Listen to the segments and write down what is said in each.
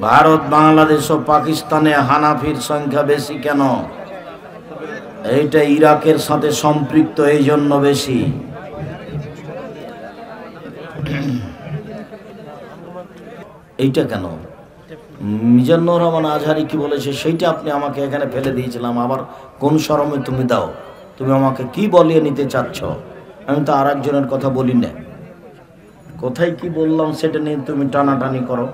ভারত, বাংলাদেশ ও পাকিস্তানে হানাফির সংখ্যা বেশি কেন? এইটা ইরাকের সাথে সম্পৃক্ত, এই জন্য বেশি। এইটা কেন? মিজানুর রহমান আজহারি কি বলেছে সেইটা আপনি আমাকে এখানে ফেলে দিয়েছিলাম, আবার কোন শরমে তুমি দাও? তুমি আমাকে কি বলিয়ে নিতে চাচ্ছ? আমি তো আর একজনের কথা বলি না। কোথায় কি বললাম সেটা নিয়ে তুমি টানাটানি করো।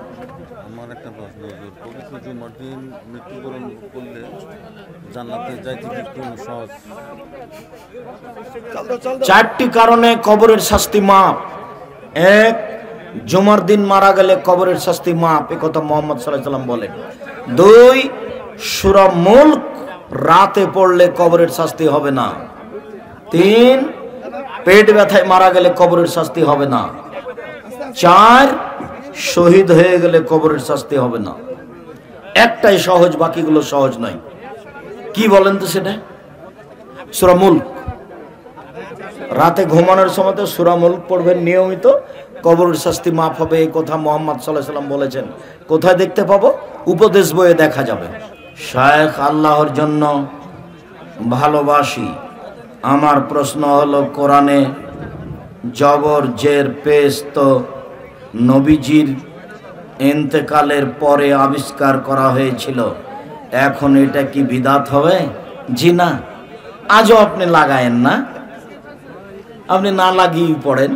আমার একটা প্রশ্ন, পবিত্র জুমার দিন মৃত্যুবরণ করলে জান্নাতে যাইতে কি কোনো সহজ? চারটি কারণে কবরের শাস্তি মাপ। এক, জুমার দিন মারা গেলে কবরের শাস্তি মাপ, এ কথা মুহাম্মদ সাল্লাল্লাহু আলাইহি ওয়াসাল্লাম বলেন। দুই, সূরা মুলক রাতে পড়লে কবরের শাস্তি হবে না। তিন, পেট ব্যথায় মারা গেলে কবরের শাস্তি হবে না। চার, শহীদ হয়ে গেলে কবরের শাস্তি হবে না। একটাই সহজ, বাকিগুলো সহজ নয়। কি বলেন তো সেটা? সূরা মুলক। রাতে ঘুমানোর সময় তো সূরা মুলক পড়বেন নিয়মিত, কবরের শাস্তি মাফ হবে, এই কথা মুহাম্মদ সাল্লাল্লাহু আলাইহি ওয়াসাল্লাম বলেছেন। কোথায় দেখতে পাবো? উপদেশ বইয়ে দেখা যাবে। শায়েখ আল্লাহর জন্য ভালোবাসি। আমার প্রশ্ন হলো, কোরআনে জবর জের পেশ তো নবীজির ইন্তেকালের পরে আবিষ্কার করা হয়েছিল, এখন এটা কি বিদআত হবে? জি না। আজও আপনি লাগায়েন না, আপনি না লাগিয়ে পড়েন।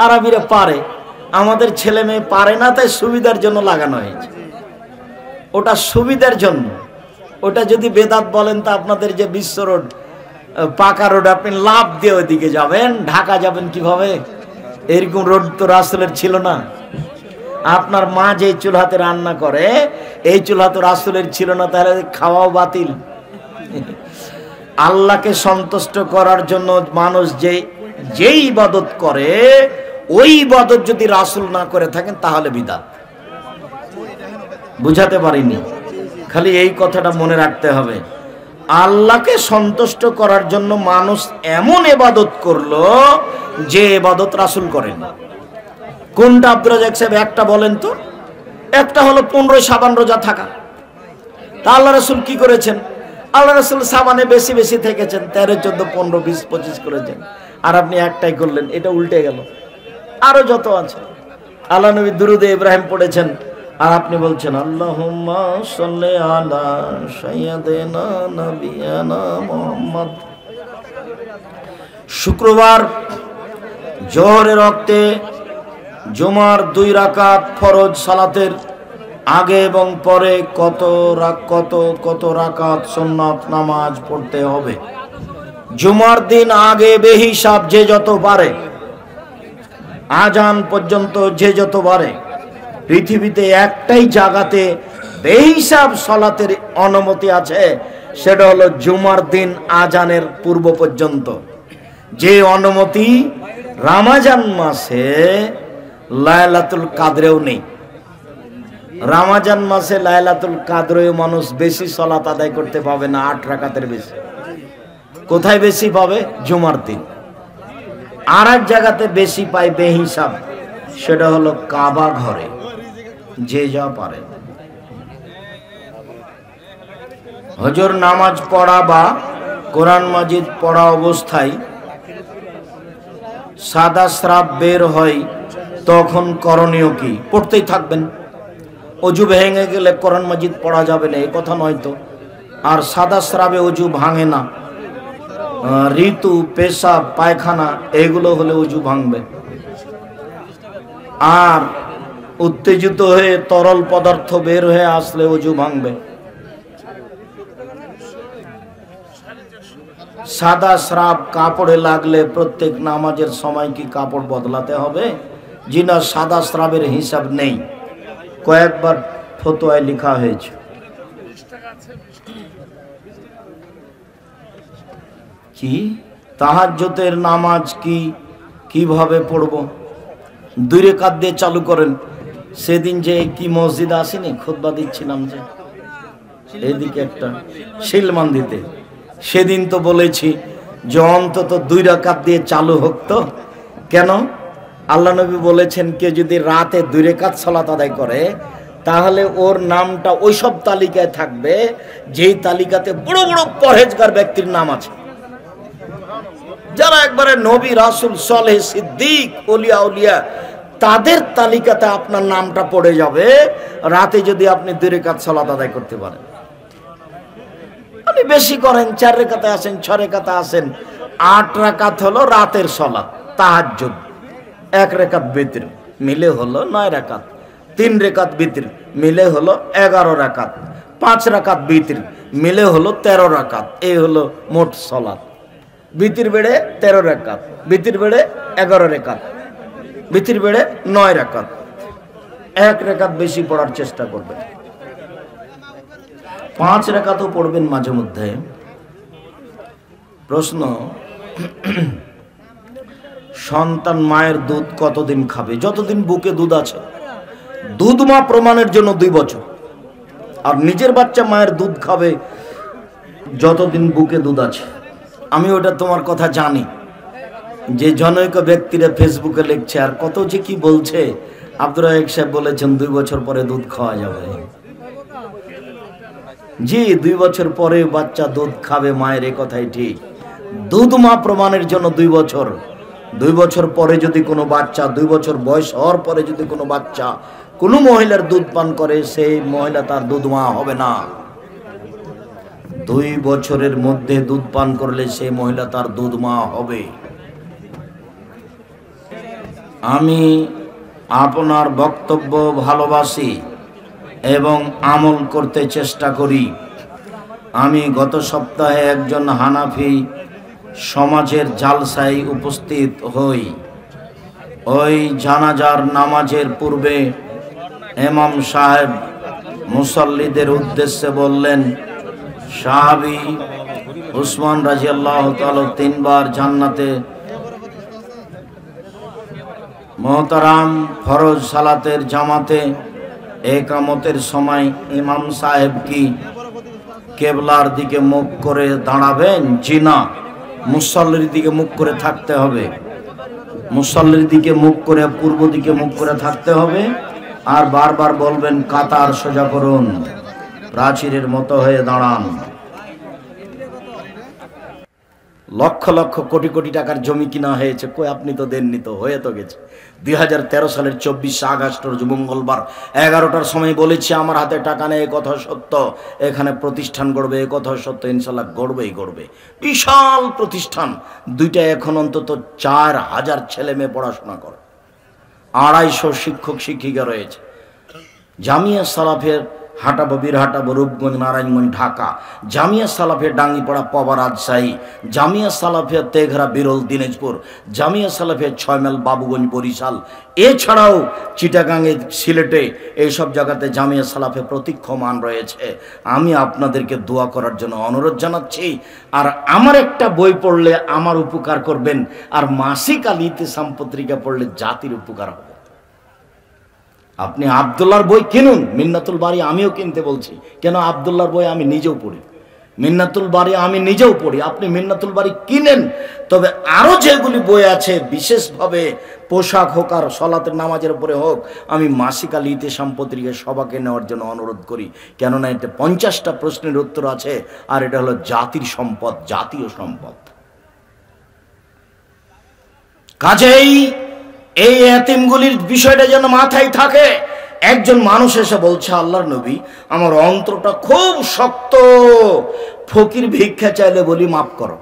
আরবিরা পারে, আমাদের ছেলে মেয়ে পারে না, তাই সুবিধার জন্য লাগানো হয়েছে। ওটা সুবিধার জন্য। ওটা যদি বেদাত বলেন তা আপনাদের যে বিশ্ব রোড, পাকা রোড, আপনি লাভ দিয়ে ওইদিকে যাবেন, ঢাকা যাবেন কিভাবে? এরকম রোড তো রাসূলের ছিল না। আপনার মা যে চুলাতে রান্না করে, এই চুলা তো রাসূলের ছিল না, তাহলে খাওয়াও বাতিল। আল্লাহকে সন্তুষ্ট করার জন্য মানুষ যেই ইবাদত করে, ওই ইবাদত যদি রাসূল না করে থাকেন তাহলে বিদআত। বুঝাতে পারিনি? খালি এই কথাটা মনে রাখতে হবে। আল্লাহকে সন্তুষ্ট করার জন্য মানুষ এমন ইবাদত করলো যে ইবাদত রাসূল করেন। কোনটা আব্দুর রাজ্জাক সাহেব? একটা বলেন তো। একটা হলো 15 শাবান রোজা থাকা। তা আল্লাহ রাসূল কি করেছেন? আল্লাহ রাসূল শাবানে বেশি বেশি থেকেছেন, 13, 14, 15, 20, 25 করেছেন। আর আপনি একটাই করলেন, এটা উল্টে গেল। আরো যত আছে, আল্লাহ নবী দুরুদে ইব্রাহিম পড়েছেন, আর আপনি বলছেন আল্লাহুম্মা সাল্লি আলা সাইয়্যিদিনা নাবিয়ানা মুহাম্মদ। শুক্রবার জোহরের ওয়াক্তে জুমার 2 রাকাত ফরজ সালাতের আগে এবং পরে কত রাকাত সুন্নাত নামাজ পড়তে হবে? জুমার দিন আগে বেহিসাব যে যত পারে, আজান পর্যন্ত যে যত পারে। পৃথিবীতে একটাই জায়গাতে বেহিসাব সালাতের অনুমতি আছে, সেটা হলো জুমার দিন আজানের পূর্ব পর্যন্ত। যে অনুমতি রমজান মাসে লাইলাতুল কাদরেও নেই। রমজান মাসে লাইলাতুল কাদরেও মানুষ বেশি সালাত আদায় করতে পাবে না, 8 রাকাতের বেশি। কোথায় বেশি পাবে? জুমার দিন। আর এক জায়গাতে বেশি পায় বেহিসাব, সেটা হলো কাবা ঘরে, যে যা পারে। হজর নামাজ পড়া বা কোরআন মাজিদ পড়া অবস্থায় সাদা স্রাব বের হয়, তখন করণীয় কি? পড়তেই থাকবেন। অজু ভেঙে গেলে কোরআন মাজিদ পড়া যাবে না, এই কথা নয় তো। আর সাদা স্রাবে অজু ভাঙে না। ঋতু, পেশাব, পায়খানা এগুলো হলে অজু ভাঙবে। আর উত্তেজিত হয়ে তরল পদার্থ বের হয়ে আসলে অজু ভাঙবে। সাদা স্রাব কাপড়ে লাগলে প্রত্যেক নামাজের সময় কি কাপড় বদলাতে হবে? জি না, সাদা স্রাবের হিসাব নেই, কয়েকবার ফতোয়ায় লেখা হয়েছে। কি তাহাজ্জুদের নামাজ কিভাবে পড়ব? 2 রাকাত দিয়ে চালু করেন। সেদিন যে কি মসজিদ আসেনি, খুতবা দিচ্ছিলাম যে এইদিকে একটা শিলমান্দিতে, সেদিন তো বলেছি যে অন্তত 2 রাকাত দিয়ে চালু হোক। তো কেন? আল্লাহ নবী বলেছেন, কে যদি রাতে 2 রাকাত সালাত আদায় করে তাহলে ওর নামটা ওইসব তালিকায় থাকবে যেই তালিকাতে বড় বড় পরহেজগার ব্যক্তির নাম আছে, যারা একবারে নবী রাসূল সালেহ সিদ্দিক ওলিয়া উলিয়া, তাদের তালিকাতে আপনার নামটা পড়ে যাবে রাতে যদি আপনি 2 রাকাত সালাত আদায় করতে পারেন। আপনি বেশি করেন, 4 রাকাতে আসেন, 6 রাকাতে আসেন, 8 রাকাত হলো রাতের সালাত তাহাজ্জুদ, 1 রাকাত বিতর মিলে হলো 9 রাকাত, 3 রাকাত বিতর মিলে হলো 11 রাকাত, 5 রাকাত বিতর মিলে হলো 13 রাকাত। এই হলো মোট সালাত। বিতির বেড়ে 13 রাকাত, বিতির বেড়ে 11 রাকাত, বিতির বেড়ে 9 রাকাত। 1 রাকাত বেশি পড়ার চেষ্টা করবেন, 5 রাকাতও পড়বেন মাঝে মধ্যে। প্রশ্ন, সন্তান মায়ের দুধ কতদিন খাবে? যতদিন বুকে দুধ আছে। দুধ মা প্রমাণের জন্য 2 বছর, আর নিজের বাচ্চা মায়ের দুধ খাবে যতদিন বুকে দুধ আছে। আমি ওটা তোমার কথা জানি, যে জনৈক ব্যক্তিরা ফেসবুকে লিখছে আর কত যে কি বলছে। আব্দুর রাজ্জাক সাহেব বলেছেন 2 বছর পরে দুধ খাওয়া যাবে। জি, 2 বছর পরে বাচ্চা দুধ খাবে মায়ের, এই কথাই ঠিক। দুধ মা প্রমাণের জন্য 2 বছর। 2 বছর পরে যদি কোনো বাচ্চা, 2 বছর বয়স হওয়ার পরে যদি কোনো বাচ্চা কোনো মহিলার দুধ পান করে, সেই মহিলা তার দুধ মা হবে না। 2 বছরের মধ্যে দুধ পান করলে সেই মহিলা তার দুধ মা হবে। আমি আপনার বক্তব্য ভালোবাসি এবং আমল করতে চেষ্টা করি। আমি গত সপ্তাহে একজন হানাফি সমাজের জালসায় উপস্থিত হই। ওই জানাজার নামাজের পূর্বে ইমাম সাহেব মুসল্লিদের উদ্দেশ্যে বললেন, সাহাবী উসমান রাদিয়াল্লাহু তাআলা 3 বার জান্নাতে। মুহতারাম, ফরজ সালাতের জামাতে একামতের সময় ইমাম সাহেব কি কেবলার দিকে মুখ করে দাঁড়াবেন? জি না, মুসল্লির দিকে মুখ করে থাকতে হবে। মুসল্লির দিকে মুখ করে, পূর্ব দিকে মুখ করে থাকতে হবে। আর বারবার বলবেন কাতার সোজা করুন, প্রাচীরের মতো হয়ে দাঁড়ান। লক্ষ লক্ষ কোটি কোটি টাকার জমি কিনা হয়েছে, কই আপনি তো দেননি, তো হয়ে তো গেছে। 2013 সালের 24 আগস্ট রোজ মঙ্গলবার 11টার সময় বলেছি আমার হাতে টাকা নেই, কথা সত্য। এখানে প্রতিষ্ঠান গড়বে, এ কথা সত্য, ইনশাল্লাহ গড়বেই গড়বে। বিশাল প্রতিষ্ঠান, 2টা এখন অন্তত 4000 ছেলে মেয়ে পড়াশোনা করে, 250 শিক্ষক শিক্ষিকা রয়েছে। জামিয়া সালাফের হাটাবো, বীরহাটাবো, রূপগঞ্জ, নারায়ণগঞ্জ, ঢাকা। জামিয়া সালাফের ডাঙ্গিপাড়া, পাবা, রাজশাহী। জামিয়া সালাফের তেঘরা, বিরল, দিনাজপুর। জামিয়া সালাফের 6 মাইল, বাবুগঞ্জ, বরিশাল। এছাড়াও চিটাগাঙে, সিলেটে, এইসব জায়গাতে জামিয়া সালাফে প্রতীক্ষমান রয়েছে। আমি আপনাদেরকে দোয়া করার জন্য অনুরোধ জানাচ্ছি। আর আমার একটা বই পড়লে আমার উপকার করবেন, আর মাসিক আল ইতিসাম পত্রিকা পড়লে জাতির উপকার হবে। আপনি আব্দুল্লাহর বই কিনুন, মিন্নাতুল বারী আমিও কিনতে বলছি। কেন? আব্দুল্লাহর বই আমি নিজেও পড়ি, মিন্নাতুল বারী আমি নিজেও পড়ি। আপনি মিন্নাতুল বারী কিনেন। তবে আরও যেগুলি বই আছে, বিশেষভাবে পোশাক হোক আর সলাতের নামাজের উপরে হোক, আমি মাসিক আল ইতিসাম পত্রিকায় সবাইকে নেওয়ার জন্য অনুরোধ করি। কেননা এতে 50টা প্রশ্নের উত্তর আছে, আর এটা হলো জাতির সম্পদ, জাতীয় সম্পদ। কাজেই এই এতিমগুলির বিষয়টা যেন মাথায় থাকে। একজন মানুষ এসে বলছে, আল্লাহর নবী, আমার অন্তরটা খুব শক্ত, ফকির ভিক্ষা চাইলে বলি মাফ করো,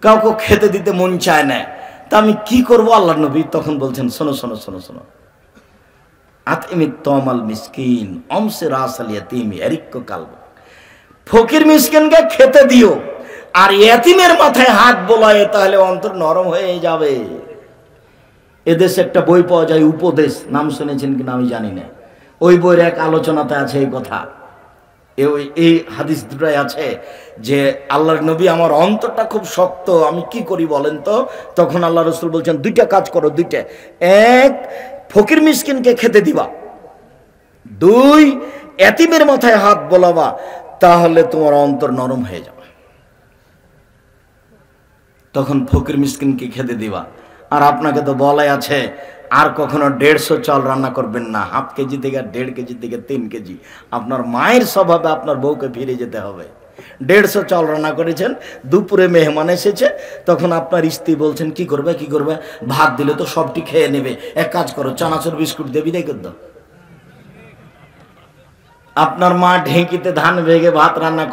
কাউকে খেতে দিতে মন চায় না, তা আমি কি করবো আল্লাহর নবী? তখন বলছেন, শোনো শোনো শোনো শোনো, আতইমি তমাল মিসকিন অমসে রাসাল ইয়াতীমি আরিক্কু কালব। ফকির মিসকিনকে খেতে দিও, আর এতিমের মাথায় হাত বোলায়, তাহলে অন্তর নরম হয়ে যাবে। এদেশে একটা বই পাওয়া যায়, উপদেশ, নাম শুনেছেন কিনা আমি জানি না। ওই বইয়ের এক আলোচনাতে আছে এই কথা, এই হাদিস দুটাই আছে যে আল্লাহর নবী, আমার অন্তরটা খুব শক্ত, আমি কি করি বলেন তো? তখন আল্লাহ রসুল বলছেন, 2টা কাজ করো, 2টা। 1, ফকির মিসকিনকে খেতে দিবা। 2, এতিমের মাথায় হাত বোলাবা, তাহলে তোমার অন্তর নরম হয়ে যাবে। তখন ফকির মিসকিনকে খেতে দিবা। আর আপনাকে তো বলাই আছে, আর কখনো 150 চাল রান্না করবেন না, হাফ কেজি থেকে 1.5 কেজি থেকে 3 কেজি। আপনার মায়ের স্বভাবে আপনার বউকে ফিরে যেতে হবে। 150 চাল রান্না করেছেন, দুপুরে মেহমান এসেছে, তখন আপনার স্ত্রী বলছেন কি করবে কি করবে, ভাত দিলে তো সবটি খেয়ে নেবে, এক কাজ করো চানাচুর বিস্কুট দিয়ে বিদায় করে দাও। আপনার মা ঢেঁকিতে ধান ভেঙে ভাত রান্না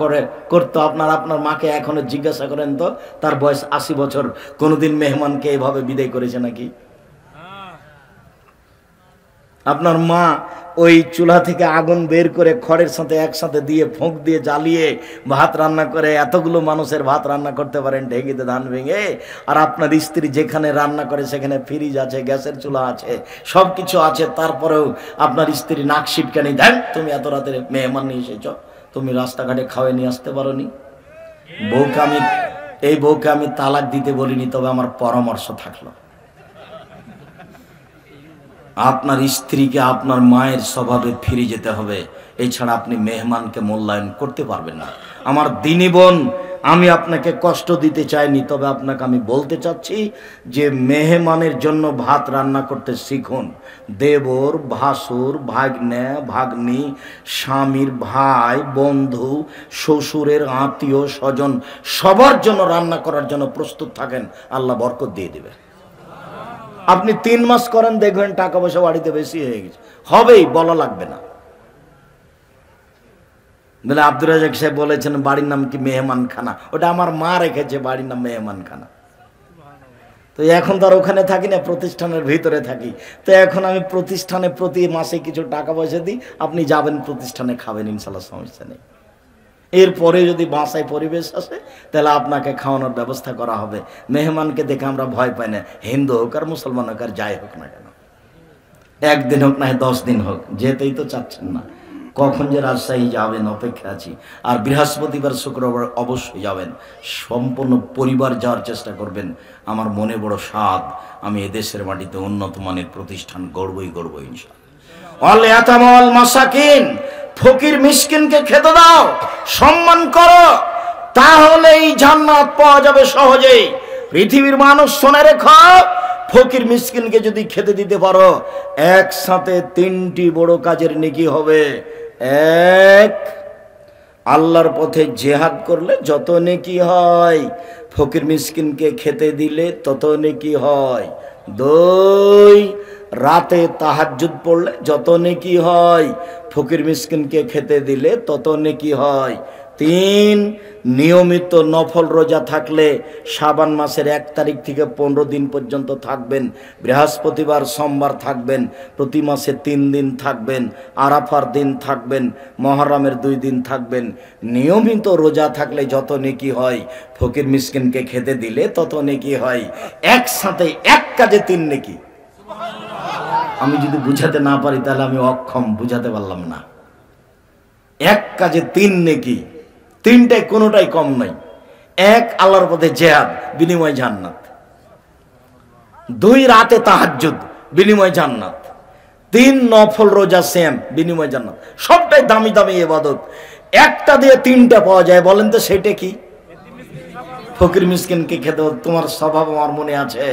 করতো। আপনার মাকে এখনো জিজ্ঞাসা করেন তো, তার বয়স 80 বছর, কোনোদিন মেহমানকে এভাবে বিদায় করেছে নাকি? আপনার মা ওই চুলা থেকে আগুন বের করে খড়ের সাথে একসাথে দিয়ে ফোঁক দিয়ে জ্বালিয়ে ভাত রান্না করে, এতগুলো মানুষের ভাত রান্না করতে পারেন ঢেঁকিতে ধান ভেঙে। আর আপনার স্ত্রী যেখানে রান্না করে সেখানে ফ্রিজ আছে, গ্যাসের চুলা আছে, সব কিছু আছে, তারপরেও আপনার স্ত্রী নাক সিটকানি দেন, তুমি এত রাতে মেহমান নিয়ে এসেছ, তুমি রাস্তাঘাটে খাওয়াই নিয়ে আসতে পারো নি। বউকে আমি তালাক দিতে বলিনি, তবে আমার পরামর্শ থাকলো, আপনার স্ত্রীকে আপনার মায়ের স্বভাবে ফিরে যেতে হবে, এছাড়া আপনি মেহমানকে মূল্যায়ন করতে পারবেন না। আমার দিনী বোন, আমি আপনাকে কষ্ট দিতে চাইনি, তবে আপনাকে আমি বলতে চাচ্ছি যে মেহমানের জন্য ভাত রান্না করতে শিখুন। দেবর, ভাসুর, ভাগ্নে, ভাগ্নি, স্বামীর ভাই, বন্ধু, শ্বশুরের আত্মীয় স্বজন, সবার জন্য রান্না করার জন্য প্রস্তুত থাকেন, আল্লাহ বরকত দিয়ে দেবে। আপনি 3 মাস করেন, দেখবেন টাকা পয়সা বাড়িতে বেশি হয়ে গেছে, হবেই, বলা লাগবে না। বলে আব্দুর রাজাক সাহেব বলেছেন বাড়ির নাম কি মেহমান খানা, ওটা আমার মা রেখেছে, বাড়ির নাম মেহমান খানা। তো এখন তো আর ওখানে থাকি না, প্রতিষ্ঠানের ভিতরে থাকি। তো এখন আমি প্রতিষ্ঠানে প্রতি মাসে কিছু টাকা পয়সা দিই, আপনি যাবেন প্রতিষ্ঠানে, খাবেন, ইনশাল্লাহ সমস্যা নেই। এরপরে যদি বাসায় পরিবেশ আসে তাহলে আপনাকে খাওয়ানোর ব্যবস্থা করা হবে। মেহমানকে দেখে আমরা ভয় পাই না, হিন্দু হোক আর মুসলমান হোক আর যাই হোক না কেন, 1 দিন হোক না 10 দিন হোক, যেতেই তো চাচ্ছেন না। কখন যে রাজশাহী যাবেন অপেক্ষা আছি। আর বৃহস্পতিবার শুক্রবার অবশ্যই যাবেন, সম্পূর্ণ পরিবার যাওয়ার চেষ্টা করবেন। আমার মনে বড় স্বাদ, আমি এদেশের মাটিতে উন্নত মানের প্রতিষ্ঠান গড়বই ইনশাআল্লাহ। মাসাকিন, ফকির মিসকিনকে খেতে দাও, সম্মান করো, তাহলেই জান্নাত পাওয়া যাবে সহজেই। পৃথিবীর মানুষ শুনে রেখো, ফকির মিসকিনকে যদি খেতে দিতে পারো, একসাথে 3টি বড় কাজের নেকি হবে। 1, আল্লাহর পথে জিহাদ করলে যত নেকি হয়, ফকির মিসকিনকে খেতে দিলে তত নেকি হয়। 2, রাতে তাহাজ্জুদ পড়লে যত নেকি হয়, ফকির মিসকিনকে খেতে দিলে তত নেকি হয়। 3, নিয়মিত নফল রোজা থাকলে শাবান মাসের 1 তারিখ থেকে 15 দিন পর্যন্ত থাকবেন, বৃহস্পতিবার সোমবার থাকবেন, প্রতি মাসে 3 দিন থাকবেন, আরাফার দিন থাকবেন, মহরমের 2 দিন থাকবেন। নিয়মিত রোজা থাকলে যত নেকি হয়, ফকির মিসকিনকে খেতে দিলে তত নেকি হয়। একসাথে এক কাজে 3 নেকি। আমি যদি বুঝাতে না পারি তাহলে আমি অক্ষম, বুঝাতে পারলাম না। এক কাজে 3 নেকি, 3টায় কোনোটাই কম নাই। 1, আল্লাহর পথে জিহাদ, বিনিময় জান্নাত। 2, রাতে তাহাজ্জুদ, বিনিময় জান্নাত। 3, নফল রোজা সেম, বিনিময় জান্নাত। সবটাই দামি দামি ইবাদত, একটা দিয়ে 3টা পাওয়া যায়। বলেন তো সেটা কি? ফকির মিসকিনকে খেতে। তোমার স্বভাব আমার মনে আছে,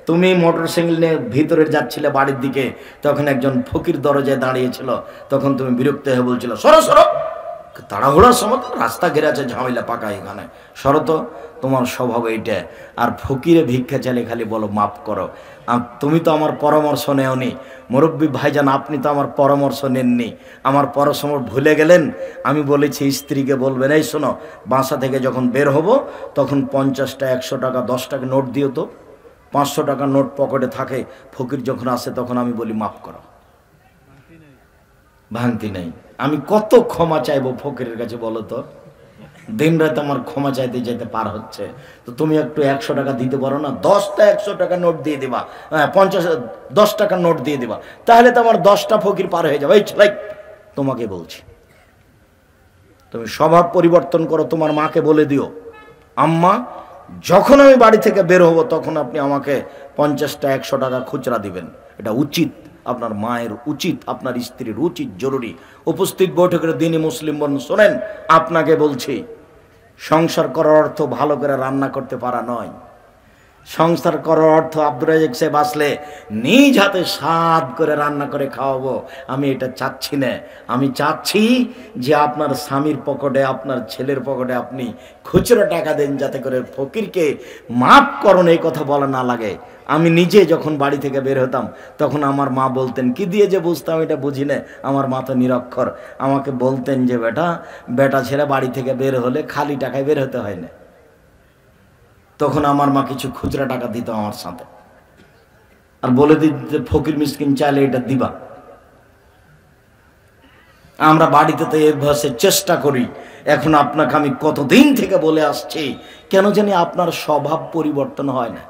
তুমি মোটরসাইকেল নিয়ে ভিতরে যাচ্ছিলে বাড়ির দিকে, তখন একজন ফকির দরজায় দাঁড়িয়েছিল, তখন তুমি বিরক্ত হয়ে বলছিল সরো সরো, তাড়াহুড়ার সময় রাস্তা ঘেরে আছে, ঝামেলা পাকা এখানে, সরো তো। তোমার স্বভাব এইটা। আর ফকিরে ভিক্ষা চাইলে খালি বলো মাফ করো। তুমি তো আমার পরামর্শ নেওনি মুরব্বী ভাইজান, আপনি তো আমার পরামর্শ নেননি, আমার পরামর্শ ভুলে গেলেন। আমি বলেছি স্ত্রীকে বলবেন, এই শোনো, বাসা থেকে যখন বের হব তখন 50টা 100 টাকা 10 টাকা নোট দিও তো। 500 টাকা নোট পকেটে থাকে, ফকির যখন আসে তখন আমি বলি মাফ করো, ভাঙতি নেই। আমি কত ক্ষমা চাইবো ফকিরের কাছে বলো তো? দিন রাত আমার ক্ষমা চাইতে যেতে পার হচ্ছে। তো তুমি একটু 100 টাকা দিতে পারো না? 10টা 100 টাকা নোট দিয়ে দিবা, 10 টাকা নোট দিয়ে দিবা, তাহলে তো আমার 10টা ফকির পার হয়ে যাবে। এই তোমাকে বলছি, তুমি স্বভাব পরিবর্তন করো। তোমার মাকে বলে দিও, আম্মা যখন আমি বাড়ি থেকে বের হব তখন আপনি আমাকে 50টা 100 টাকা খুচরা দিবেন। এটা উচিত, আপনার মায়ের উচিত, আপনার স্ত্রীর উচিত, জরুরি। উপস্থিত বৈঠকের দিনই মুসলিম বোন শোনেন, আপনাকে বলছি, সংসার করার অর্থ ভালো করে রান্না করতে পারা নয়। সংসার করার অর্থ আব্দুর রাজ্জাক সাহেব আসলে নিজ হাতে স্বাদ করে রান্না করে খাওয়াবো, আমি এটা চাচ্ছি না। আমি চাচ্ছি যে আপনার স্বামীর পকেটে, আপনার ছেলের পকেটে আপনি খুচরো টাকা দেন, যাতে করে ফকিরকে মাফ করুন এই কথা বলা না লাগে। আমি নিজে যখন বাড়ি থেকে বের হতাম তখন আমার মা বলতেন, কি দিয়ে যে বুঝতাম এটা বুঝি না, আমার মা তো নিরক্ষর, আমাকে বলতেন যে বেটা ছেলে বাড়ি থেকে বের হলে খালি টাকায় বের হতে হয় না। তখন আমার মা কিছু খুচরা টাকা দিত আমার সাথে, আর বলে দিতে ফকির মিসকিন চাইলে এটা দিবা। আমরা বাড়িতে তো এই ভাষে চেষ্টা করি। এখন আপনাকে আমি কতদিন থেকে বলে আসছি, কেন জানি আপনার স্বভাব পরিবর্তন হয় না,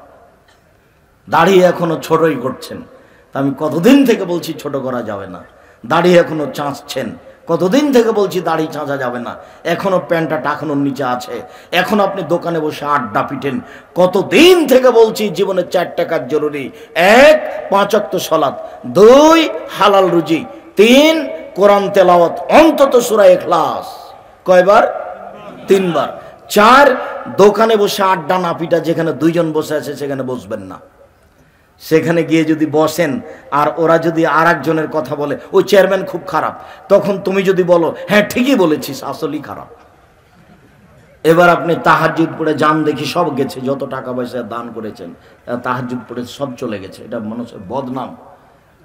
দাড়ি এখনো ছোটই করছেন। তা আমি কতদিন থেকে বলছি ছোট করা যাবে না, দাড়ি এখনো চাঁচছেন। কতদিন থেকে বলছি দাড়ি চাঁচা যাবে না, এখনো প্যান্টটা টাকানোর নিচে আছে। এখন আপনি দোকানে বসে আড্ডা পিটেন। কতদিন থেকে বলছি জীবনে 4 টাকার জরুরি: 1 5 ওয়াক্ত সালাত, 2 হালাল রুজি, 3 কোরআন তেলাওয়াত, অন্তত সূরা ইখলাস। কয়বার? 3 বার। 4 দোকানে বসে আড্ডা না পিটা, যেখানে 2 জন বসে আছে সেখানে বসবেন না। সেখানে গিয়ে যদি বসেন আর ওরা যদি আর একজনের কথা বলে, ওই চেয়ারম্যান খুব খারাপ, তখন তুমি যদি বলো হ্যাঁ ঠিকই বলেছিস, আসলেই খারাপ। এবার আপনি তাহাজ্জুদ পড়ে যান দেখি সব গেছে, যত টাকা পয়সা দান করেছেন তাহাজ্জুদ পড়ে সব চলে গেছে। এটা মানুষের বদনাম,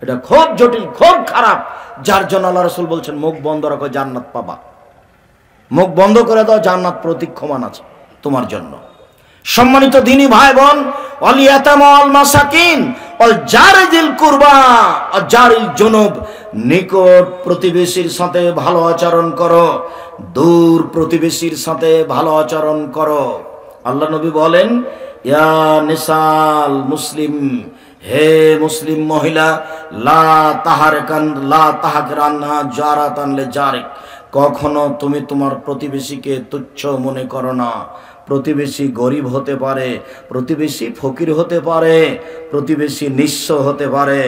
এটা খুব জটিল, খুব খারাপ। যার জন্য আল্লাহ রাসূল বলছেন মুখ বন্ধ রাখো, জান্নাত পাবা। মুখ বন্ধ করে দাও, জান্নাত প্রতীক্ষমান আছে তোমার জন্য। সম্মানিত দিনী ভাই বোন, ওয়াল ইয়াতামা ওয়াল মাসাকিন ওয়াল জারিল কুরবা ওয়াল জারিল জুনুব, নিকট প্রতিবেশীর সাথে ভালো আচরণ করো, দূর প্রতিবেশীর সাথে ভালো আচরণ করো। আল্লাহ নবী বলেন, ইয়া নিসাল মুসলিম, হে মুসলিম মহিলা, লা তাহাকরান্না জারাতান লিজারিক, কখনো তুমি তোমার প্রতিবেশীকে তুচ্ছ মনে করো না। প্রতিবেশী গরিব হতে পারে, প্রতিবেশী ফকির হতে পারে, প্রতিবেশী নিঃস্ব হতে পারে,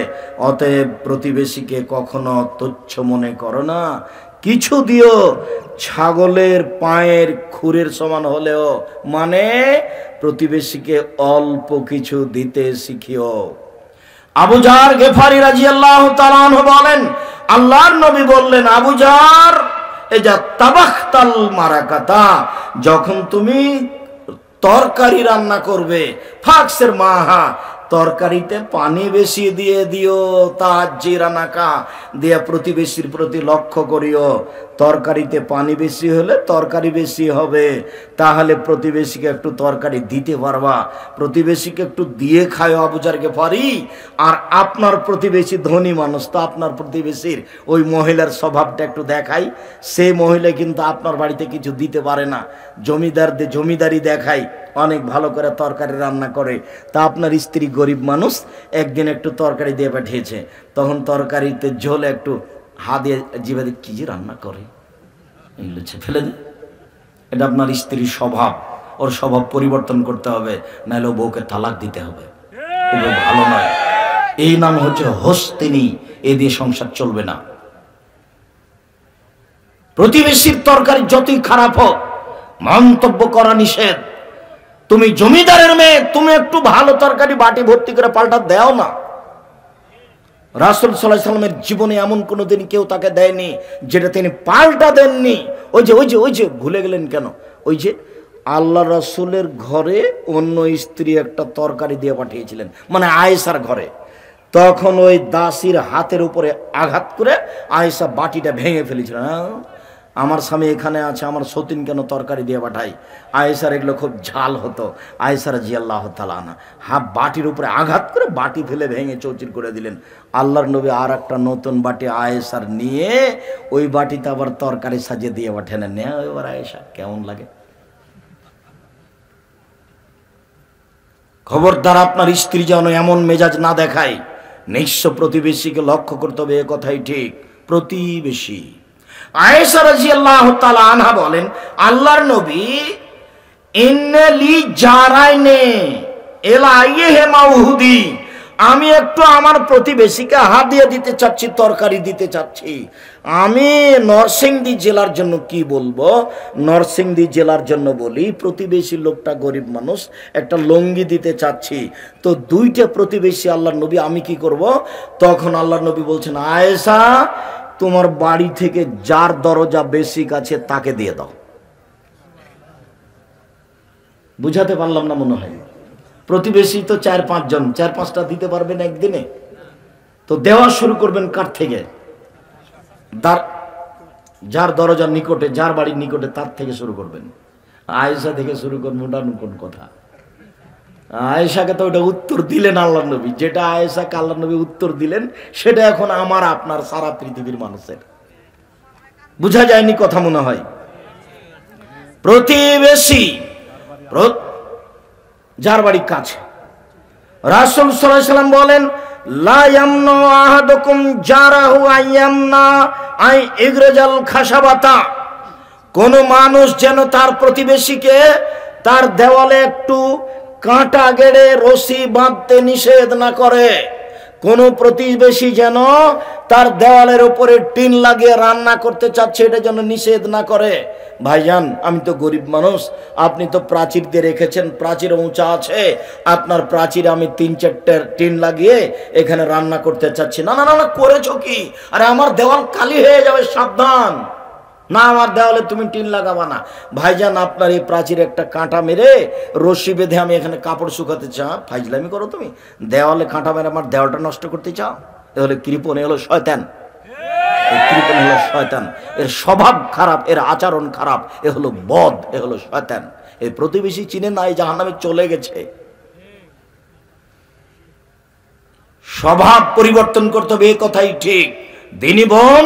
অতএব প্রতিবেশীকে কখনো তুচ্ছ মনে করো না। কিছু দিও, ছাগলের পায়ের খুরের সমান হলেও, মানে প্রতিবেশীকে অল্প কিছু দিতে শিখিও। আবু জার গেফারি রাদিয়াল্লাহু তাআলা আনহু বলেন, আল্লাহর নবী বললেন, আবু জার, এজা তাবাখতাল মারাকাতা, যখন তুমি তরকারি রান্না করবে, ফাকসের মাহা, তরকারিতে পানি বেশি দিয়ে দিও, তাজিরানাকা, দিয়া প্রতিবেশীর প্রতি লক্ষ্য করিও। তরকারিতে পানি বেশি হলে তরকারি বেশি হবে, তাহলে প্রতিবেশীকে একটু তরকারি দিতে পারবা, প্রতিবেশীকে একটু দিয়ে খায় আবু জার গেফারি। আর আপনার প্রতিবেশী ধনী মানুষ, তো আপনার প্রতিবেশীর ওই মহিলার স্বভাবটা একটু দেখাই। সেই মহিলা কিন্তু আপনার বাড়িতে কিছু দিতে পারে না, জমিদারি দেখায়, অনেক ভালো করে তরকারি রান্না করে। তা আপনার স্ত্রী গরিব মানুষ, একদিন একটু তরকারি দিয়ে পাঠিয়েছে, তখন তরকারিতে ঝোল একটু হাত দিয়ে জিভে দিয়ে কি যে রান্না করে, এগুলো ফেলে দে। এটা আপনার স্ত্রীর স্বভাব, ওর স্বভাব পরিবর্তন করতে হবে, নাহলে ও বউকে তালাক দিতে হবে। এগুলো ভালো নয়। এই নাম হচ্ছে হস্তিনী, এ দিয়ে সংসার চলবে না। প্রতিবেশীর তরকারি যতই খারাপ হোক, মন্তব্য করা নিষেধ। তুমি জমিদারের মেয়ে, তুমি একটু ভালো তরকারি বাটি ভর্তি করে পাল্টা দাও না। রাসূল সাল্লাল্লাহু আলাইহি সাল্লামের জীবনে এমন কোনোদিন কেউ তাকে দেয়নি যেটা তিনি পাল্টা দেননি। ওই যে ভুলে গেলেন কেন? ওই যে আল্লাহ রাসূলের ঘরে অন্য স্ত্রী একটা তরকারি দিয়ে পাঠিয়েছিলেন, মানে আয়েশার ঘরে। তখন ওই দাসীর হাতের উপরে আঘাত করে আয়েশা বাটিটা ভেঙে ফেলেছিলেন। আমার স্বামী এখানে আছে, আমার সতীন কেন তরকারি দিয়ে পাঠাই? আয়েশার এগুলো খুব ঝাল হতো। আয়েশা রাদিয়াল্লাহু তাআলা আনহা বাটির উপরে আঘাত করে বাটি ফেলে ভেঙে চৌচির করে দিলেন। আল্লাহর নবী আর একটা নতুন বাটি আয়েশার নিয়ে ওই বাটিতে আবার তরকারি সাজিয়ে দিয়ে পাঠালেন। এবার আয়েশা কেমন লাগে? খবরদার আপনার স্ত্রী যেন এমন মেজাজ না দেখায়। নিঃস্ব প্রতিবেশীকে লক্ষ্য করতে হবে, এ কথাই ঠিক। প্রতিবেশী আয়েশা রাদিয়াল্লাহু তাআলা আনহা বলেন, আল্লাহর নবী ইন্নালি জারাইনে এলাইহে মাউহুদি, আমি একটু আমার প্রতিবেশীকে হাদিয়া দিতে চাচ্ছি, তরকারি দিতে চাচ্ছি। আমি নরসিংদী জেলার জন্য কি বলবো, নরসিংদী জেলার জন্য বলি, প্রতিবেশী লোকটা গরিব মানুষ, একটা লুঙ্গি দিতে চাচ্ছি। তো দুইটা প্রতিবেশী আল্লাহর নবী, আমি কি করব? তখন আল্লাহর নবী বলছেন, আয়েশা তোমার বাড়ি থেকে যার দরজা বেশি কাছে তাকে দিয়ে দাও। বুঝাতে পারলাম না মনে হয়? প্রতিবেশী তো 4-5 জন, 4-5টা দিতে পারবেন একদিনে। তো দেওয়া শুরু করবেন কার থেকে? যার দরজার নিকটে, যার বাড়ির নিকটে, তার থেকে শুরু করবেন। আয়েশা থেকে শুরু করবেন, ওটা কোন কথা? আয়েশাকে তো ওটা উত্তর দিলেন আল্লাহ নবী, যেটা আয়েশাকে আল্লাহ নবী উত্তর দিলেন সেটা এখন আমার আপনার সারা পৃথিবীর মানুষের। বুঝা যায়নি কথা মনে হয়? প্রতিবেশী যার বাড়ি কাছে, রাসূল সাল্লাল্লাহু আলাইহি ওয়াসাল্লাম বলেন, লা ইয়ামনু আহাদুকুম জারাহু আইয়ামনা আই ইগরাজাল খাশাবাতা। কোন মানুষ যেন তার প্রতিবেশীকে তার দেওয়ালে একটু কাঁটা গেড়ে রশি বাঁধতে নিষেধ না করে। কোন প্রতিবেশী যেন তার দেওয়ালের উপরে টিন লাগিয়ে রান্না করতে চাচ্ছে, এটা যেন নিষেধ না করে। ভাইজান, আমি তো গরিব মানুষ, আপনি তো প্রাচীর দিয়ে রেখেছেন, প্রাচীর উঁচা আছে, আপনার প্রাচীরে আমি 3-4টে টিন লাগিয়ে এখানে রান্না করতে চাচ্ছি। না না না, করেছো কি? আরে আমার দেওয়াল কালি হয়ে যাবে, সাবধান। না, আমার দেওয়ালে তুমি টিন লাগাবা না। ভাইজান, আপনার এই প্রাচীরে একটা কাঁটা মেরে রশি বেঁধে আমি এখানে কাপড় শুকাতে চাও, ফাইজলামি করো তুমি? দেওয়ালে কাঁটা মেরে আমার দেওয়ালটা নষ্ট করতে চাও? এ হলো কৃপণ, এ হলো শয়তান। কৃপণ হলো শয়তান, এর স্বভাব খারাপ, এর আচরণ খারাপ, এ হলো বদ, এ হলো শয়তান। এই প্রতিবেশী চিনে নাই, জাহান্নামে চলে গেছে। স্বভাব পরিবর্তন করতে হবে, এ কথাই ঠিক। দিনী বোন,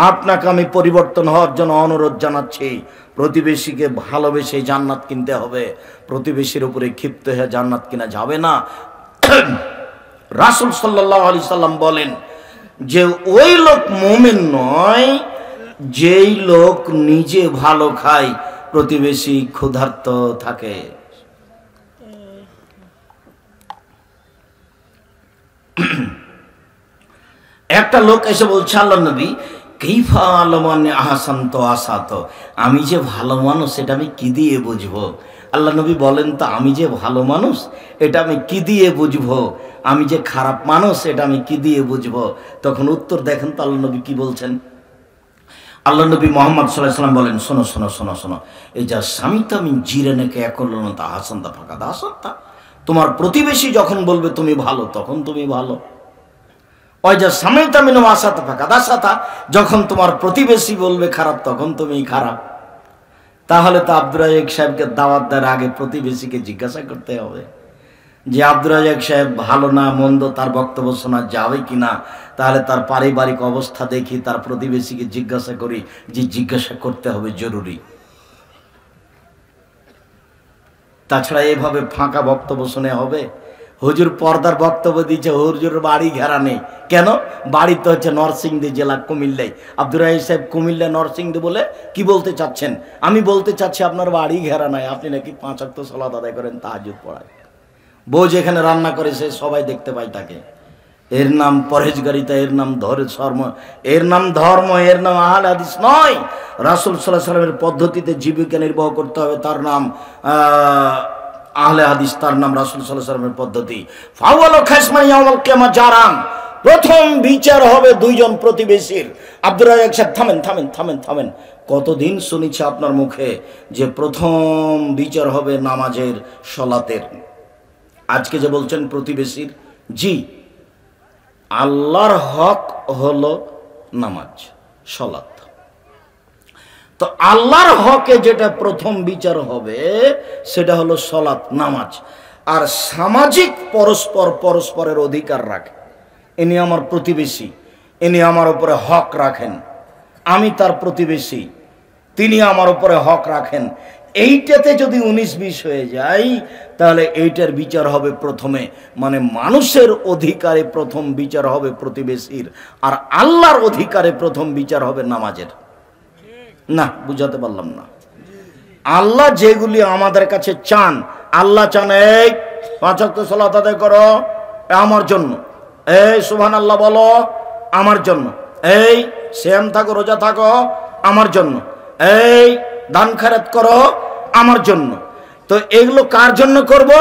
আপনাকে আমি পরিবর্তন হওয়ার জন্য অনুরোধ জানাচ্ছি। প্রতিবেশীকে ভালোবেসে জান্নাত কিনতে হবে, প্রতিবেশীর উপরে ক্ষিপ্ত হয়ে জান্নাত কিনা যাবে না। রাসূল সাল্লাল্লাহু আলাইহি সাল্লাম বলেন যে ওই লোক মুমিন নয় যেই লোক নিজে ভালো খায়, প্রতিবেশী ক্ষুধার্ত থাকে। একটা লোক এসে বলছে, আল্লাহ নবী, কাইফা আলমানে আহসান্ত আসাত, আমি যে ভালো মানুষ এটা আমি কি দিয়ে বুঝবো? আল্লাহ নবী বলেন, তো আমি যে ভালো মানুষ এটা আমি কি দিয়ে বুঝবো? আমি যে খারাপ মানুষ এটা আমি কি দিয়ে বুঝবো? তখন উত্তর দেখেন তো আল্লাহ নবী কি বলছেন। আল্লাহ নবী মুহাম্মদ সাল্লাল্লাহু আলাইহি ওয়াসাল্লাম বলেন, শোনো শোনো শোনো শোনো, এই যা স্বামীটা আমি জিরানেকে একলনতা হাসান্তা ফাঁকা দাসান্তা, তোমার প্রতিবেশী যখন বলবে তুমি ভালো, তখন তুমি ভালো। ওই যা স্বামীটা মিনো আসাতে ফাঁকা দাসাতা, যখন তোমার প্রতিবেশী বলবে খারাপ, তখন তুমি খারাপ। তাহলে তো আব্দুর রাজ্জাক সাহেবকে দাওয়াত দেওয়ার আগে প্রতিবেশীকে জিজ্ঞাসা করতে হবে যে আব্দুর রাজ্জাক সাহেব ভালো না মন্দ, তার বক্তব্য শোনা যাবে কিনা। তাহলে তার পারিবারিক অবস্থা দেখি, তার প্রতিবেশীকে জিজ্ঞাসা করি, যে জিজ্ঞাসা করতে হবে জরুরি। তাছাড়া এভাবে ফাঁকা বক্তব্য শুনে হবে? হুজুর পর্দার বক্তব্য দিচ্ছে, হুজুরের বাড়ি ঘেরা নেই কেন? বাড়ি তো হচ্ছে নরসিংদী জেলা, কুমিল্লায়। আব্দুর রাজ্জাক সাহেব কুমিল্লা নরসিংদী বলে কি বলতে চাচ্ছেন? আমি বলতে চাচ্ছি আপনার বাড়ি ঘেরা নাই, আপনি নাকি 5 ওয়াক্ত সালাত আদায় করেন, তাহাজ্জুদ পড়ায়। বউ যেখানে রান্না করে সে সবাই দেখতে পায় তাকে। এর নাম পরহেজগারিতা, এর নাম ধর্ম, এর নাম ধর্ম, এর নাম আহলে হাদিস নয়। রাসূল সাল্লাল্লাহু আলাইহি ওয়াসাল্লামের পদ্ধতিতে জীবিকা নির্বাহ করতে হবে, তার নাম আহলে হাদিস, তার নাম রাসূল সাল্লাল্লাহু আলাইহি ওয়াসাল্লামের পদ্ধতি। ফাওয়ালু খাসমান ইয়াউমুল কিয়ামা জারান, প্রথম বিচার হবে দুইজন প্রতিবেশীর। আব্দুর রাজ্জাক সাহেব থামেন থামেন থামেন থামেন, কতদিন শুনেছি আপনার মুখে যে প্রথম বিচার হবে নামাজের, সালাতের। আজকে যে বলছেন প্রতিবেশীর, জি, আল্লাহর হক হলো নামাজ, সালাত। তো আল্লাহর হকে যেটা প্রথম বিচার হবে সেটা হলো সালাত, নামাজ। আর সামাজিক পরস্পরের অধিকার রাখে। ইনি আমার প্রতিবেশী, ইনি আমার উপরে হক রাখেন, আমি তার প্রতিবেশী, তিনি আমার উপরে হক রাখেন। এইটাতে যদি 19-20 হয়ে যায়, তাহলে এইটার বিচার হবে প্রথমে, মানে মানুষের অধিকারে প্রথম বিচার হবে প্রতিবেশীর, আর আল্লাহর অধিকারে প্রথম বিচার হবে নামাজের। না, বুঝাতে পারলাম না? আল্লাহ যেগুলি আমাদের কাছে চান, আল্লাহ চান এই 5 ওয়াক্ত সালাত আদায় করো, আমার জন্য। এই সুবহানাল্লাহ বলো, আমার জন্য। এই সিয়াম থাকো, রোজা থাকো, আমার জন্য। এই দান খয়রাত করো, আমার জন্য। তো এগুলো কার জন্য করব?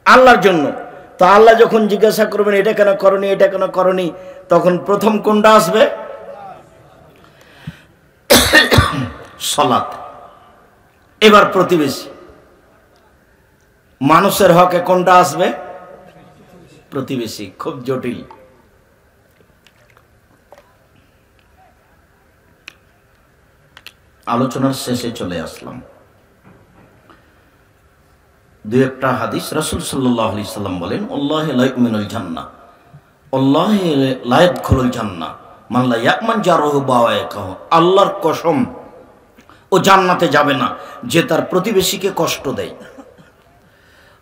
আল্লাহর জন্য। তো আল্লাহ যখন জিজ্ঞাসা করবেন এটা কেন করনি, এটা কেন করনি, তখন প্রথম কোনটা আসবে? সালাত। এবার প্রতিবেশী, মানুষের হকে কোনটা আসবে? প্রতিবেশী। খুব জটিল। আলোচনার শেষে চলে আসলাম। দুই একটা হাদিস। রাসূল সাল্লাল্লাহু আলাইহি সাল্লাম বলেন, আল্লাহু লা ইউমিনুল জান্নাহ, আল্লাহু লা ইয়াদখুলুল জান্নাহ মান লা ইয়ামান জারহু বাওয়াইকাহু। আল্লাহর কসম, ও জান্নাতে যাবে না যে তার প্রতিবেশীকে কষ্ট দেয়।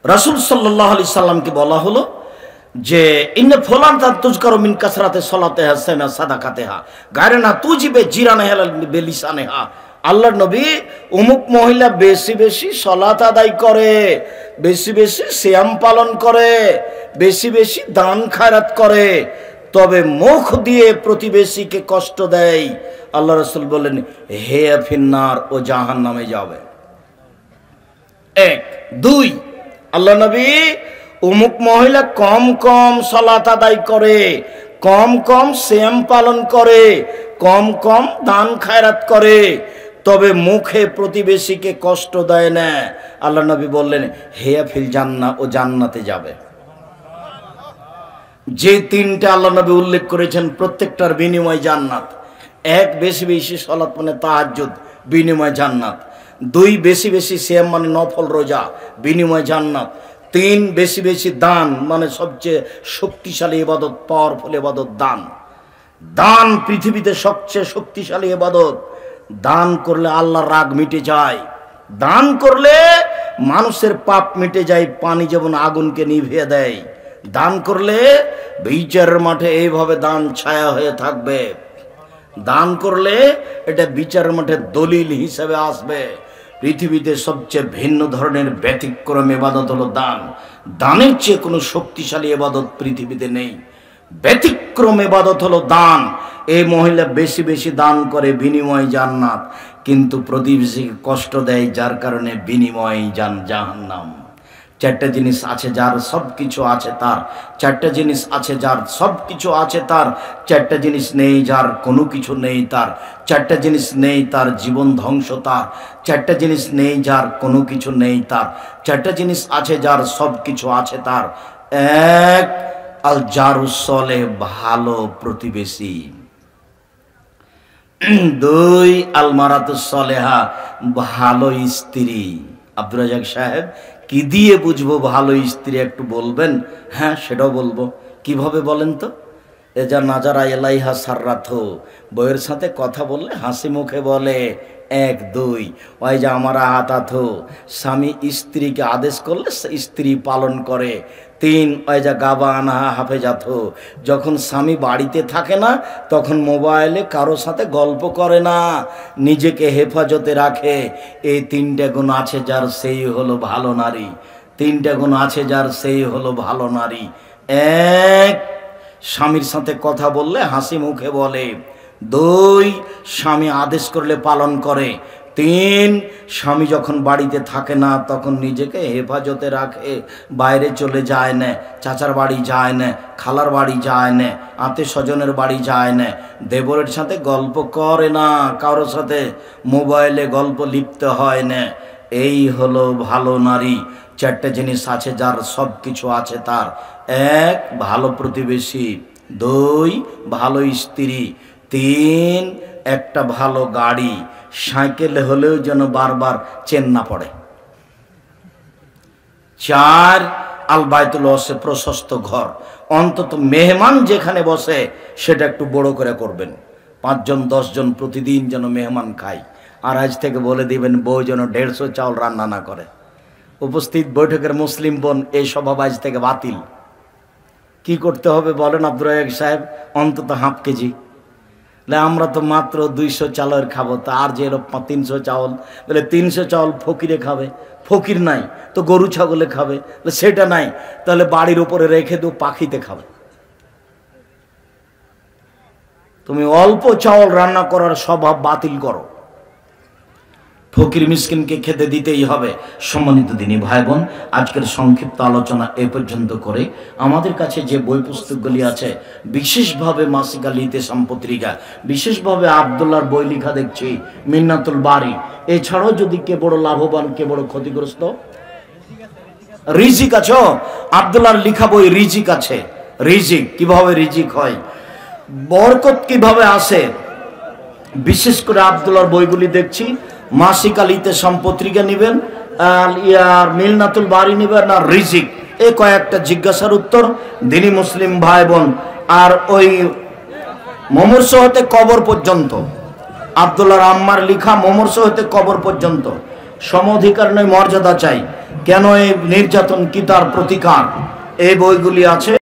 রাসূল সাল্লাল্লাহু আলাইহি সাল্লামকে বলা হলো যে ইন্না ফুলান তাতুজকারু মিন কাসরাতে সালাতিহা সানা সাদাকাতিহা গায়রানা তুজিবে জিরানাহা বিলিসানিহা। আল্লাহর নবী, অমুক মহিলা বেশি বেশি সালাত আদায় করে, বেশি বেশি সিয়াম পালন করে, বেশি বেশি দান খয়রাত করে, তবে মুখ দিয়ে প্রতিবেশীকে কষ্ট দেয়। আল্লাহ রাসূল বলেন, হে ফিন্নার, ও জাহান্নামে যাবে। এক। দুই, আল্লাহ নবী, অমুক মহিলা কম কম সালাত আদায় করে, কম কম সিয়াম পালন করে, কম কম দান খয়রাত করে, তবে মুখে প্রতিবেশীকে কষ্ট দেয় না। আল্লাহ নবী বললেন, হে ফিল জান্নাহ, ও জান্নাতে যাবে। যে তিনটা আল্লাহ নবী উল্লেখ করেছেন প্রত্যেকটার বিনিময় জান্নাত। এক, বেশি বেশি সালাত মানে তাহাজ্জুদ, বিনিময় জান্নাত। দুই, বেশি বেশি সিয়াম মানে নফল রোজা, বিনিময় জান্নাত। তিন, বেশি বেশি দান মানে সবচেয়ে শক্তিশালী ইবাদত, পাওয়ারফুল ইবাদত দান। দান পৃথিবীতে সবচেয়ে শক্তিশালী ইবাদত। দান করলে আল্লাহর রাগ মিটে যায়। দান করলে মানুষের পাপ মিটে যায়, পানি যেমন আগুনকে নিভিয়ে দেয়। দান করলে বিচারের মাঠে এইভাবে দান ছায়া হয়ে থাকবে। দান করলে এটা বিচারের মাঠে দলিল হিসেবে আসবে। পৃথিবীতে সবচেয়ে ভিন্ন ধরনের ব্যতিক্রম ইবাদত হলো দান। দানের চেয়ে কোনো শক্তিশালী ইবাদত পৃথিবীতে নেই। ব্যতিক্রম ইবাদত হলো দান। এই মহিলা বেশি বেশি দান করে, বিনিময় জান্নাত, কিন্তু প্রতিবেশীকে কষ্ট দেয়, যার কারণে বিনিময় জাহান্নাম। চারটা জিনিস আছে যার সব কিছু আছে তার, চারটা জিনিস আছে যার সব কিছু আছে তার, চারটা জিনিস নেই যার কোনো কিছু নেই তার, চারটা জিনিস নেই তার জীবন ধ্বংস তার, চারটা জিনিস নেই যার কোনো কিছু নেই তার, চারটা জিনিস আছে যার সব কিছু আছে তার। এক, আল জারুস সালেহ, ভালো প্রতিবেশী। দুই, আল মারাতুস সালেহা, ভালো স্ত্রী। আব্দুর রাজ্জাক সাহেব, কি দিয়ে বুঝবো ভালো স্ত্রী একটু বলবেন? হ্যাঁ, সেটাও বলবো। কিভাবে বলেন তো? এ যা নাজারা এলাইহা সাররাথ, বইয়ের সাথে কথা বললে হাসি মুখে বলে এক। দুই, ওই যে আমার আহাতাথ, স্বামী স্ত্রীকে আদেশ করলে স্ত্রী পালন করে। তিন, ওই যা গাবা আনহা হাফেজাথ, যখন স্বামী বাড়িতে থাকে না তখন মোবাইলে কারো সাথে গল্প করে না, নিজেকে হেফাজতে রাখে। এই তিনটে গুণ আছে যার, সেই হলো ভালো নারী। তিনটে গুণ আছে যার, সেই হলো ভালো নারী। এক, স্বামীর সাথে কথা বললে হাসি মুখে বলে। দুই, স্বামী আদেশ করলে পালন করে। তিন, স্বামী যখন বাড়িতে থাকে না তখন নিজেকে হেফাজতে রাখে, বাইরে চলে যায় না, চাচার বাড়ি যায় না, খালার বাড়ি যায় না, আত্মীয় স্বজনের বাড়ি যায় না, দেবরের সাথে গল্প করে না, কারোর সাথে মোবাইলে গল্প লিপ্ত হয় না। এই হলো ভালো নারী। চারটে জিনিস আছে যার, সব কিছু আছে তার। এক, ভালো প্রতিবেশী। দুই, ভালো স্ত্রী। তিন, একটা ভালো গাড়ি, সাইকেল হলেও যেন বারবার চেন না পড়ে। চার, আল বাইতুল ওয়াসে, প্রশস্ত ঘর। অন্তত মেহমান যেখানে বসে সেটা একটু বড় করে করবেন। 5 জন 10 জন প্রতিদিন যেন মেহমান খায়। আর আজ থেকে বলে দিবেন বউ যেন 150 চাউল রান্না না করে। উপস্থিত বৈঠকের মুসলিম বোন, এই স্বভাব আজ থেকে বাতিল। কি করতে হবে বলেন আব্দুর রাজ্জাক সাহেব? অন্তত ½ কেজি আমরা তো মাত্র 200 চালের খাবো, তা আর যে 300 চাউল, বলে 300 চাউল ফকিরে খাবে, ফকির নাই তো গরু ছাগলে খাবে, সেটা নাই তাহলে বাড়ির উপরে রেখে দেও, পাখিতে খাবে। তুমি অল্প চাউল রান্না করার স্বভাব বাতিল করো, ফকির মিসকিনকে খেতে দিতেই হবে। সম্মানিত দিনী ভাই বোন, আজকের সংক্ষিপ্ত আলোচনা এ পর্যন্ত করে আমাদের কাছে যে বই পুস্তকগুলি আছে, বিশেষভাবে মাসিক আল ইতিসাম পত্রিকা, বিশেষভাবে আব্দুল্লাহর বই লেখা দেখছি মিন্নাতুল বারি, এছাড়াও যদি কে বড় লাভবান কে বড় ক্ষতিগ্রস্ত, রিজিক আছে আব্দুল্লাহর লেখা বই, রিজিক আছে, রিজিক কিভাবে রিজিক হয়, বরকত কিভাবে আসে, বিশেষ করে আব্দুল্লাহর বইগুলি দেখছি। মাসিক আল ইতিসাম পত্রিকা নেবেন, ইয়ার মিন্নাতুল বারি নেবেন, আর রিজিক, এই কয়েকটা জিজ্ঞাসার উত্তর দিনী মুসলিম ভাই বোন। আর ওই মমর্ষ হতে কবর পর্যন্ত, আব্দুল্লাহর আম্মার লিখা মমর্ষ হতে কবর পর্যন্ত, সমঅধিকার নয় মর্যাদা চাই, কেন এই নির্যাতন কি তার প্রতিকার, এই বইগুলি আছে।